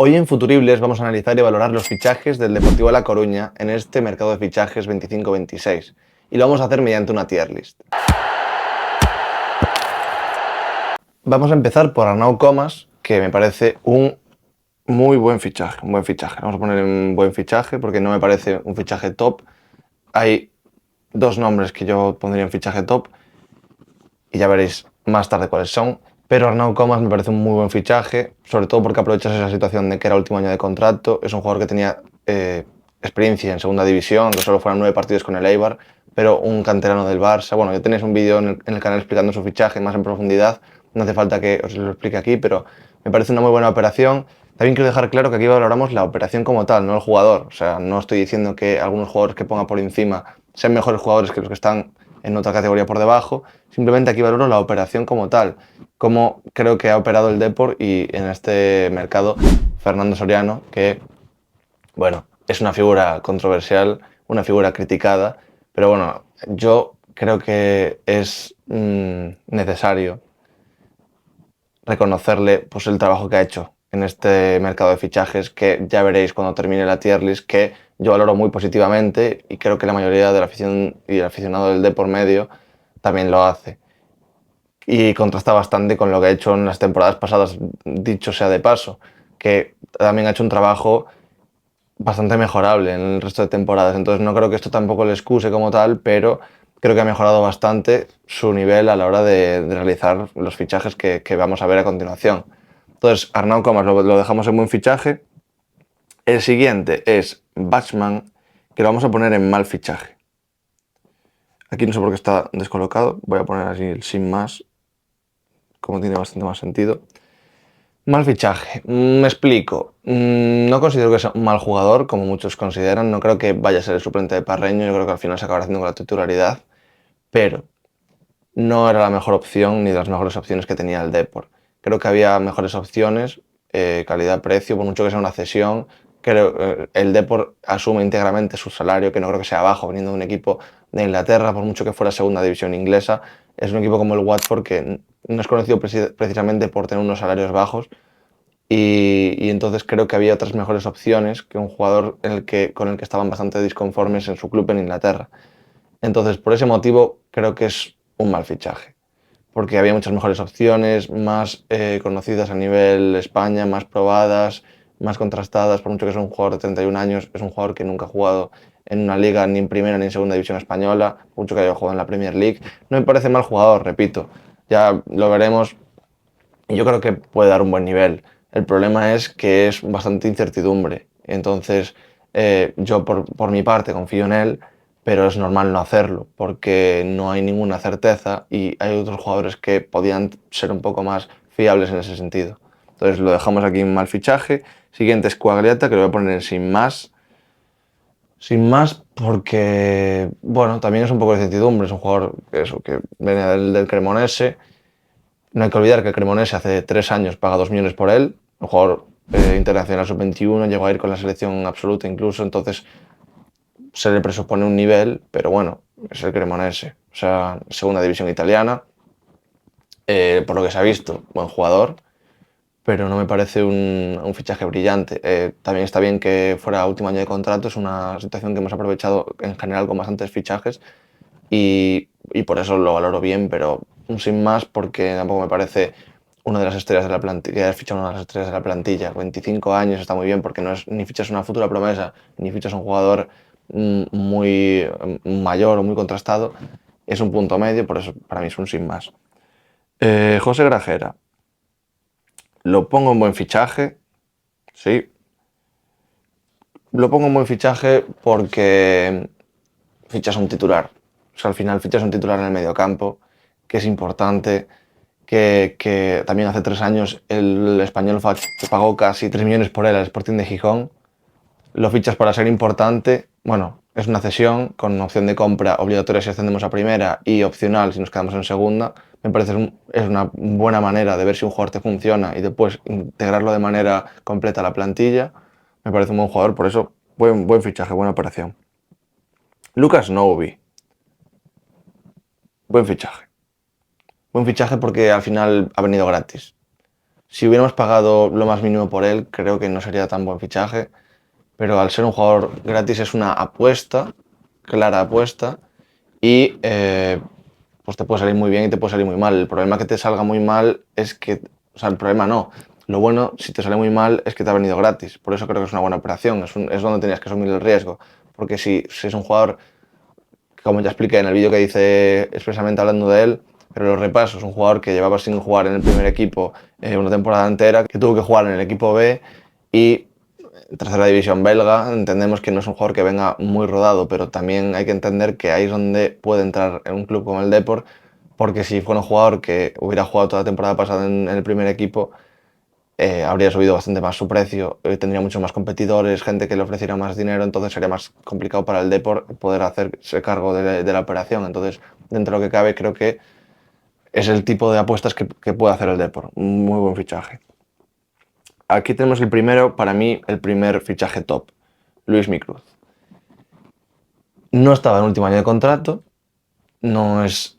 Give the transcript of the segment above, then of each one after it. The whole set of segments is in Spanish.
Hoy en Futuribles vamos a analizar y valorar los fichajes del Deportivo de La Coruña en este mercado de fichajes 25-26 y lo vamos a hacer mediante una tier list. Vamos a empezar por Arnau Comas, que me parece un muy buen fichaje, Vamos a poner un buen fichaje porque no me parece un fichaje top. Hay dos nombres que yo pondría en fichaje top y ya veréis más tarde cuáles son. Pero Arnau Comas me parece un muy buen fichaje, sobre todo porque aprovechas esa situación de que era último año de contrato. Es un jugador que tenía experiencia en segunda división, aunque solo fueran 9 partidos con el Eibar, pero un canterano del Barça. Bueno, ya tenéis un vídeo en el canal explicando su fichaje más en profundidad. No hace falta que os lo explique aquí, pero me parece una muy buena operación. También quiero dejar claro que aquí valoramos la operación como tal, no el jugador. O sea, no estoy diciendo que algunos jugadores que ponga por encima sean mejores jugadores que los que están en otra categoría por debajo. Simplemente aquí valoro la operación como tal, como creo que ha operado el Depor y en este mercado Fernando Soriano, que, bueno, es una figura controversial, una figura criticada, pero bueno, yo creo que es necesario reconocerle pues, el trabajo que ha hecho en este mercado de fichajes, que ya veréis cuando termine la tier list, que yo valoro muy positivamente y creo que la mayoría de la afición y el aficionado del Depor medio también lo hace. Y contrasta bastante con lo que ha hecho en las temporadas pasadas, dicho sea de paso, que también ha hecho un trabajo bastante mejorable en el resto de temporadas. Entonces no creo que esto tampoco le excuse como tal, pero creo que ha mejorado bastante su nivel a la hora de realizar los fichajes que vamos a ver a continuación. Entonces Arnau Comas lo dejamos en buen fichaje. El siguiente es Bachmann, que lo vamos a poner en mal fichaje. Aquí no sé por qué está descolocado, voy a poner así el sin más, como tiene bastante más sentido. Mal fichaje. Me explico. No considero que sea un mal jugador, como muchos consideran. No creo que vaya a ser el suplente de Parreño. Yo creo que al final se acabará haciendo con la titularidad. Pero no era la mejor opción ni de las mejores opciones que tenía el Depor. Creo que había mejores opciones, calidad-precio, por mucho que sea una cesión. Creo el Depor asume íntegramente su salario, que no creo que sea bajo, viniendo de un equipo de Inglaterra, por mucho que fuera segunda división inglesa. Es un equipo como el Watford que no es conocido precisamente por tener unos salarios bajos. Y entonces creo que había otras mejores opciones que un jugador con el que estaban bastante disconformes en su club en Inglaterra. Entonces, por ese motivo, creo que es un mal fichaje. Porque había muchas mejores opciones, más conocidas a nivel España, más probadas, más contrastadas. Por mucho que sea un jugador de 31 años, es un jugador que nunca ha jugado en una liga ni en primera ni en segunda división española, por mucho que haya jugado en la Premier League. No me parece mal jugador, repito. Ya lo veremos y yo creo que puede dar un buen nivel. El problema es que es bastante incertidumbre. Entonces, yo por mi parte confío en él, pero es normal no hacerlo, porque no hay ninguna certeza y hay otros jugadores que podían ser un poco más fiables en ese sentido. Entonces lo dejamos aquí en mal fichaje. Siguiente es Quagliata, que lo voy a poner en sin más. Sin más, porque, bueno, también es un poco de incertidumbre. Es un jugador que viene del Cremonese. No hay que olvidar que el Cremonese hace 3 años paga 2 millones por él, un jugador internacional sub-21, llegó a ir con la selección absoluta incluso, entonces se le presupone un nivel, pero bueno, es el Cremonese, o sea, segunda división italiana, por lo que se ha visto, buen jugador, pero no me parece un fichaje brillante. También está bien que fuera último año de contrato, es una situación que hemos aprovechado en general con bastantes fichajes y por eso lo valoro bien, pero un sin más porque tampoco me parece una de las estrellas de la plantilla, que hayas fichado una de las estrellas de la plantilla. 25 años está muy bien porque no es, ni fichas una futura promesa, ni fichas un jugador muy mayor o muy contrastado. Es un punto medio, por eso para mí es un sin más. José Grajera, lo pongo en buen fichaje, sí. Lo pongo en buen fichaje porque fichas un titular. O sea, al final fichas un titular en el mediocampo, que es importante, que también hace 3 años el español pagó casi 3 millones por él al Sporting de Gijón. Lo fichas para ser importante. Bueno, es una cesión con opción de compra obligatoria si ascendemos a primera y opcional si nos quedamos en segunda. Me parece es una buena manera de ver si un jugador te funciona y después integrarlo de manera completa a la plantilla. Me parece un buen jugador, por eso buen fichaje, buena operación. Lucas Noubi, buen fichaje. Buen fichaje porque al final ha venido gratis. Si hubiéramos pagado lo más mínimo por él, creo que no sería tan buen fichaje, pero al ser un jugador gratis es una apuesta, clara apuesta, y pues te puede salir muy bien y te puede salir muy mal. El problema que te salga muy mal es que, o sea, el problema no. Lo bueno, si te sale muy mal, es que te ha venido gratis. Por eso creo que es una buena operación, es donde tenías que asumir el riesgo. Porque si es un jugador, como ya expliqué en el vídeo que hice expresamente hablando de él, pero lo repaso, es un jugador que llevaba sin jugar en el primer equipo una temporada entera, que tuvo que jugar en el equipo B y tercera división belga. Entendemos que no es un jugador que venga muy rodado, pero también hay que entender que ahí es donde puede entrar en un club como el Depor, porque si fuera un jugador que hubiera jugado toda la temporada pasada en el primer equipo, habría subido bastante más su precio, tendría muchos más competidores, gente que le ofreciera más dinero, entonces sería más complicado para el Depor poder hacerse cargo de la operación. Entonces, dentro de lo que cabe, creo que es el tipo de apuestas que puede hacer el Depor. Un muy buen fichaje. Aquí tenemos el primero, para mí, el primer fichaje top, Luismi Cruz. No estaba en último año de contrato, no es,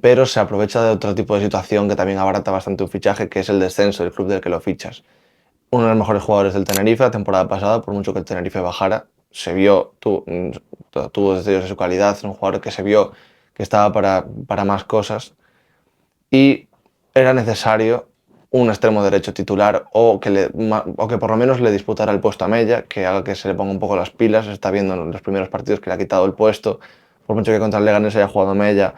pero se aprovecha de otro tipo de situación que también abarata bastante un fichaje, que es el descenso del club del que lo fichas. Uno de los mejores jugadores del Tenerife la temporada pasada, por mucho que el Tenerife bajara, se vio, tuvo destellos de su calidad, un jugador que se vio que estaba para más cosas y era necesario un extremo derecho titular o que por lo menos le disputara el puesto a Mella, que haga que se le ponga un poco las pilas. Se está viendo en los primeros partidos que le ha quitado el puesto, por mucho que contra el Leganés haya jugado Mella.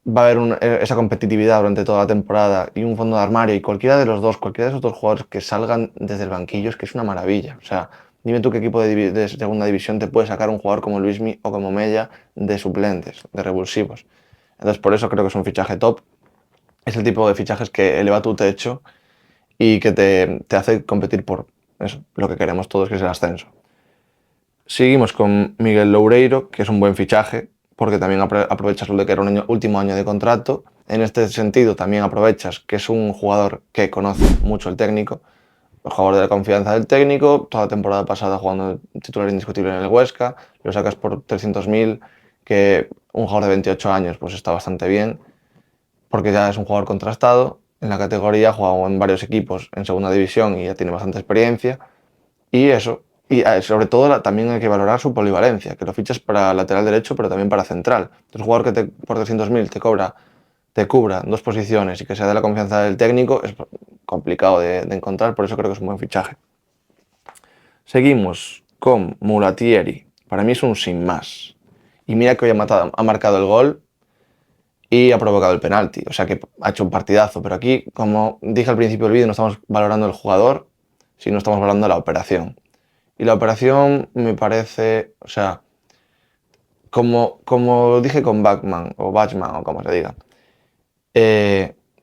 Va a haber esa competitividad durante toda la temporada y un fondo de armario, y cualquiera de los dos, cualquiera de esos dos jugadores que salgan desde el banquillo es que es una maravilla. O sea, dime tú qué equipo de segunda división te puede sacar un jugador como Luismi o como Mella de suplentes, de revulsivos. Entonces por eso creo que es un fichaje top. Es el tipo de fichajes que eleva tu techo y que te hace competir por eso, lo que queremos todos, que es el ascenso. Seguimos con Miguel Loureiro, que es un buen fichaje, porque también aprovechas lo de que era un último año de contrato. En este sentido, también aprovechas que es un jugador que conoce mucho el técnico, el jugador de la confianza del técnico, toda la temporada pasada jugando titular indiscutible en el Huesca, lo sacas por 300.000, que un jugador de 28 años pues está bastante bien, porque ya es un jugador contrastado en la categoría, ha jugado en varios equipos en segunda división y ya tiene bastante experiencia. Y eso, y sobre todo también hay que valorar su polivalencia, que lo fichas para lateral derecho, pero también para central. Entonces, un jugador que por 300.000 te cubra dos posiciones y que sea de la confianza del técnico es complicado de encontrar, por eso creo que es un buen fichaje. Seguimos con Mulatieri. Para mí es un sin más. Y mira que hoy ha marcado el gol y ha provocado el penalti, o sea que ha hecho un partidazo. Pero aquí, como dije al principio del vídeo, no estamos valorando el jugador, sino estamos valorando la operación. Y la operación me parece, o sea, como dije con Bachmann o como se diga,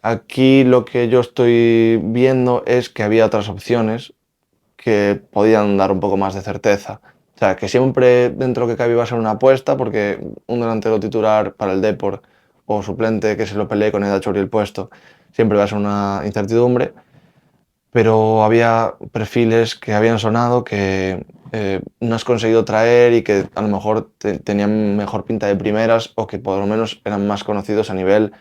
aquí lo que yo estoy viendo es que había otras opciones que podían dar un poco más de certeza. O sea, que siempre dentro que cabe iba a ser una apuesta, porque un delantero titular para el Depor o suplente que se lo pelee con el Achori el puesto siempre va a ser una incertidumbre, pero había perfiles que habían sonado que no has conseguido traer y que a lo mejor tenían mejor pinta de primeras, o que por lo menos eran más conocidos a nivel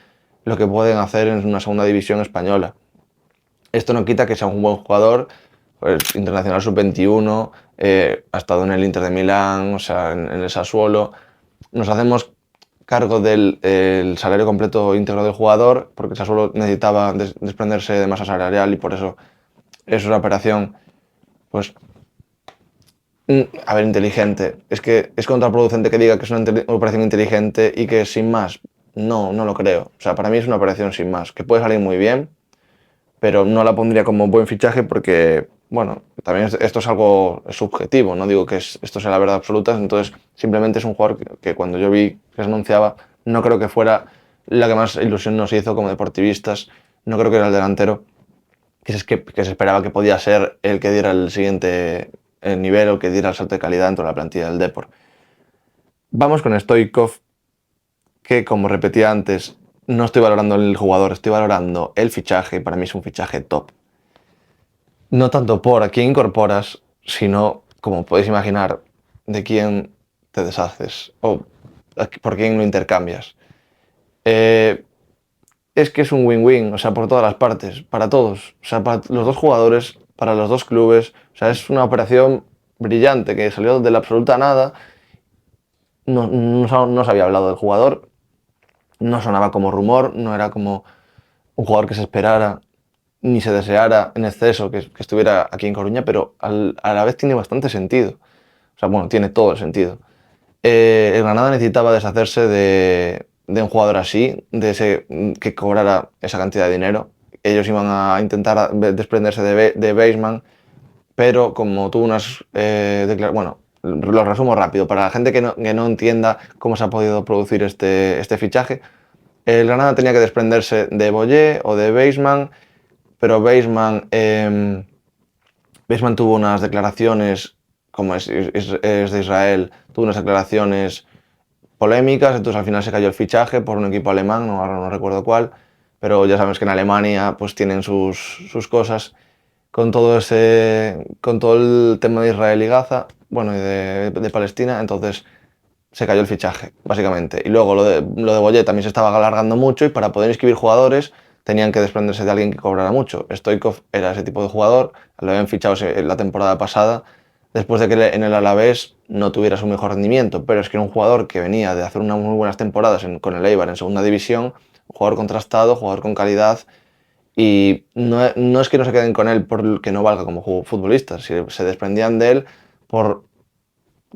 lo que pueden hacer en una segunda división española. Esto no quita que sea un buen jugador, pues, internacional sub-21, ha estado en el Inter de Milán, o sea, en el Sassuolo. Nos hacemos cargo del el salario completo íntegro del jugador, porque el Sassuolo necesitaba desprenderse de masa salarial y por eso es una operación, pues, a ver, inteligente. Es que es contraproducente que diga que es una operación inteligente y que sin más. No, no lo creo. O sea, para mí es una operación sin más, que puede salir muy bien, pero no la pondría como buen fichaje porque, bueno, también esto es algo subjetivo, no digo que esto sea la verdad absoluta. Entonces simplemente es un jugador que cuando yo vi que se anunciaba, no creo que fuera la que más ilusión nos hizo como deportivistas. No creo que era el delantero que se esperaba que podía ser el que diera el siguiente nivel o que diera el salto de calidad dentro de la plantilla del Depor. Vamos con Stoichkov, que como repetía antes, no estoy valorando el jugador, estoy valorando el fichaje, y para mí es un fichaje top. No tanto por a quién incorporas, sino, como podéis imaginar, de quién te deshaces o por quién lo intercambias. es que es un win-win, o sea, por todas las partes, para todos, o sea, para los dos jugadores, para los dos clubes, o sea, es una operación brillante que salió de la absoluta nada. No se había hablado del jugador, no sonaba como rumor, no era como un jugador que se esperara ni se deseara en exceso que estuviera aquí en Coruña, pero a la vez tiene bastante sentido. O sea, bueno, tiene todo el sentido. El Granada necesitaba deshacerse de un jugador así, de ese que cobrara esa cantidad de dinero. Ellos iban a intentar desprenderse de Baseman, pero como tuvo unas bueno, lo resumo rápido, para la gente que no entienda cómo se ha podido producir este fichaje, el Granada tenía que desprenderse de Boyé o de Baseman, pero Baseman tuvo unas declaraciones, como es de Israel, tuvo unas declaraciones polémicas, entonces al final se cayó el fichaje por un equipo alemán, ahora no recuerdo cuál, pero ya sabes que en Alemania pues tienen sus cosas con con todo el tema de Israel y Gaza, bueno, y de Palestina, entonces se cayó el fichaje, básicamente. Y luego lo de Boyé también se estaba alargando mucho y para poder inscribir jugadores tenían que desprenderse de alguien que cobrara mucho. Stoichkov era ese tipo de jugador, lo habían fichado la temporada pasada, después de que en el Alavés no tuviera su mejor rendimiento, pero es que era un jugador que venía de hacer unas muy buenas temporadas con el Eibar en segunda división, un jugador contrastado, jugador con calidad, y no es que no se queden con él porque no valga como futbolista, se desprendían de él por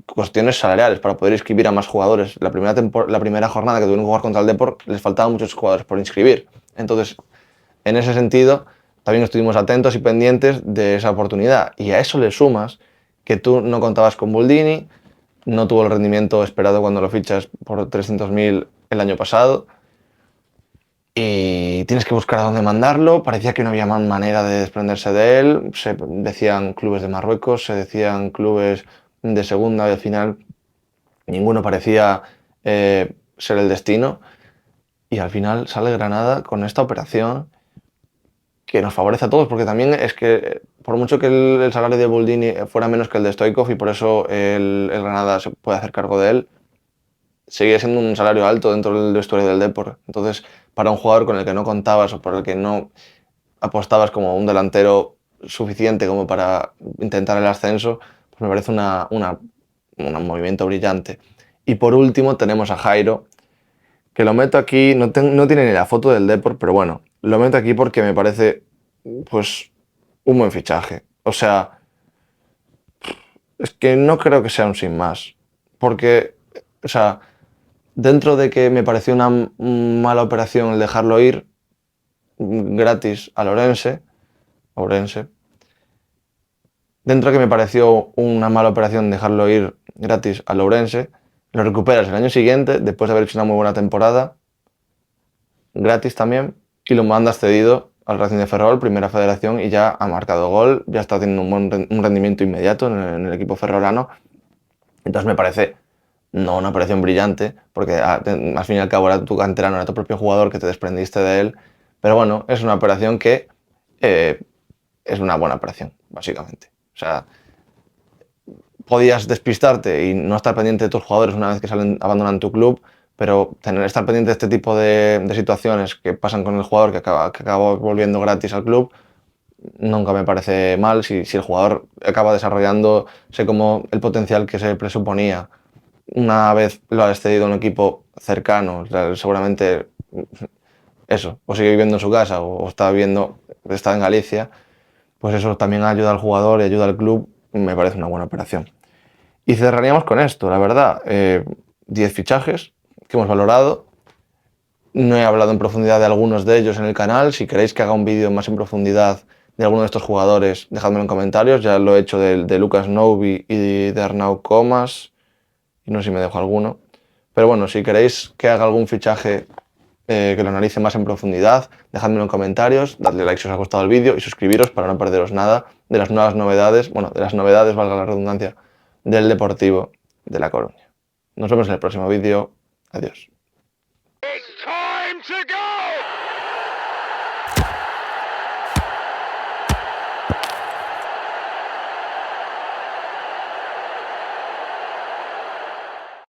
cuestiones salariales, para poder inscribir a más jugadores. La primera jornada que tuvieron que jugar contra el Depor les faltaban muchos jugadores por inscribir. Entonces, en ese sentido, también estuvimos atentos y pendientes de esa oportunidad. Y a eso le sumas que tú no contabas con Boldini, no tuvo el rendimiento esperado cuando lo fichas por 300.000 el año pasado, y tienes que buscar a dónde mandarlo. Parecía que no había más manera de desprenderse de él. Se decían clubes de Marruecos, se decían clubes de segunda y al final ninguno parecía ser el destino. Y al final sale Granada con esta operación que nos favorece a todos, porque también es que por mucho que el salario de Boldini fuera menos que el de Stoichkov y por eso el Granada se puede hacer cargo de él, sigue siendo un salario alto dentro del vestuario del Depor. Entonces, para un jugador con el que no contabas o por el que no apostabas como un delantero suficiente como para intentar el ascenso, pues me parece un movimiento brillante. Y por último tenemos a Jairo, que lo meto aquí, no tiene ni la foto del Depor, pero bueno, lo meto aquí porque me parece pues un buen fichaje. O sea, es que no creo que sea un sin más, porque, o sea, dentro de que me pareció una mala operación el dejarlo ir gratis a Ourense, dentro de que me pareció una mala operación dejarlo ir gratis a Ourense, lo recuperas el año siguiente, después de haber hecho una muy buena temporada, gratis también, y lo mandas cedido al Racing de Ferrol, primera federación, y ya ha marcado gol, ya está teniendo un rendimiento inmediato en el equipo ferrolano. Entonces me parece no una operación brillante, porque al fin y al cabo era tu canterano, era tu propio jugador que te desprendiste de él, pero bueno, es una operación que eh, es una buena operación, básicamente. O sea, podías despistarte y no estar pendiente de tus jugadores una vez que abandonan tu club, pero estar pendiente de este tipo de situaciones que pasan con el jugador que acaba volviendo gratis al club, nunca me parece mal si el jugador acaba desarrollándose como el potencial que se presuponía. Una vez lo has cedido a un equipo cercano, o sea, seguramente eso, o sigue viviendo en su casa o está en Galicia, pues eso también ayuda al jugador y ayuda al club, me parece una buena operación. Y cerraríamos con esto, la verdad. 10 fichajes que hemos valorado. No he hablado en profundidad de algunos de ellos en el canal. Si queréis que haga un vídeo más en profundidad de alguno de estos jugadores, dejadmelo en comentarios. Ya lo he hecho de Lucas Novi y de Arnau Comas. Y no sé si me dejo alguno. Pero bueno, si queréis que haga algún fichaje que lo analice más en profundidad, dejadmelo en comentarios, dadle like si os ha gustado el vídeo y suscribiros para no perderos nada de las nuevas novedades, bueno, de las novedades, valga la redundancia, del Deportivo de La Coruña. Nos vemos en el próximo vídeo. Adiós. It's time to go!